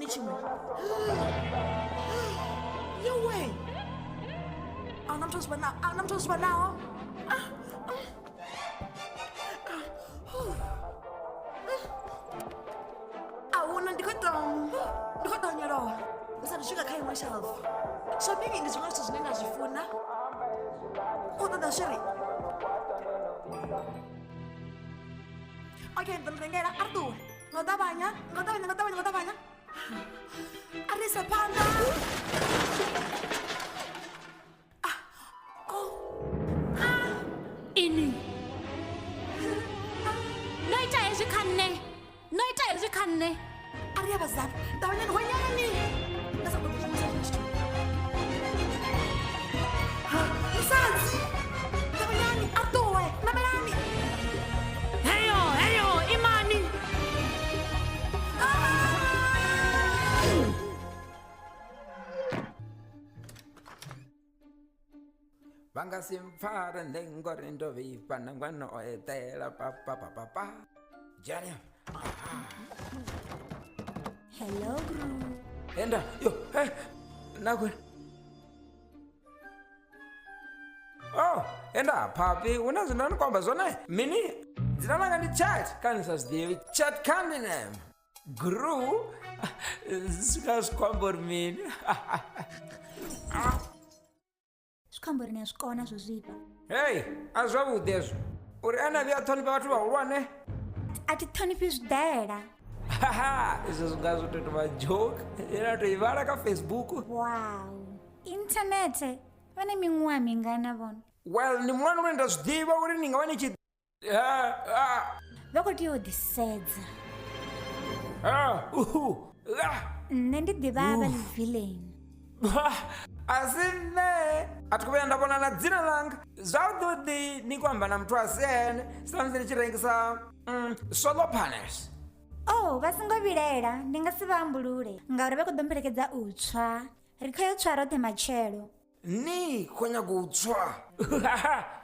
chimwe. Yo way. I'm told by now. I'm told by now. I wanna do it down. Do it down your door. Because I'm sugar kind myself. So being in this house is named as your phone now. Oh, that's Sherry. Okay, don't forget Arthur. Nggak banyak. Ada sepanda. Ini. Noita ezikanne. Ada apa zap? Tawanya hoyana ni. Nasa ko bisa masuk. Sanzi. Tawanya ni Arthur. Namelani. Heyo, imani. Vanga simfara ndengori ndovipa nangwana oetela pa. Jani. Hello, Gru. Enda, yo, hey, nakwe. Oh, enda, papi, unazinani kwamba zona mini zinalanga ni chat kanisa sdivi chat kandinem Gru sikas kwamba mini. Skwambori ni skona zozipa. Hey, azwabu desu. Uri ana vya toni pa watu waulwane. Ati Tony P's dera. Haha, isso zungazo tetu ma joke. Ina tuivara ka Facebook. Wow. Internet. Vane mingwa mingana bon. Well, ni mwana unenda sdiva uri ninga wani chi. Vako tiyo disedza. Nendi divava ni villain. Asime atukubenda bona na dzina langa zaududi ni kwamba na mtu asene samzili chirengisa solar panels. Oh, vasingovilela ndingasivambulule ngauri vakudomperekedza utswa rikhayo tswa rote machelo Ni kwenya kutswa.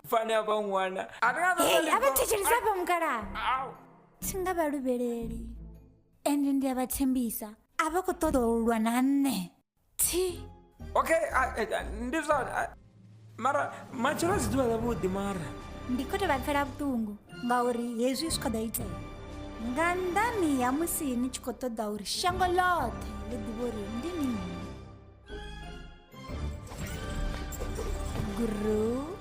Fane apa mwana. Hey, avatecherisapo mukala tingavaluvheleli ende ndiyavathembisa avakutodolwa nane ti. Okay, ndizvo mara machelo zidiva zavudi mara ndikoto vapfela vutungu ngauri hezwi zvikadaita nga ndani ya musi ni chikotoda uri shango lote lidivori ndinini Gru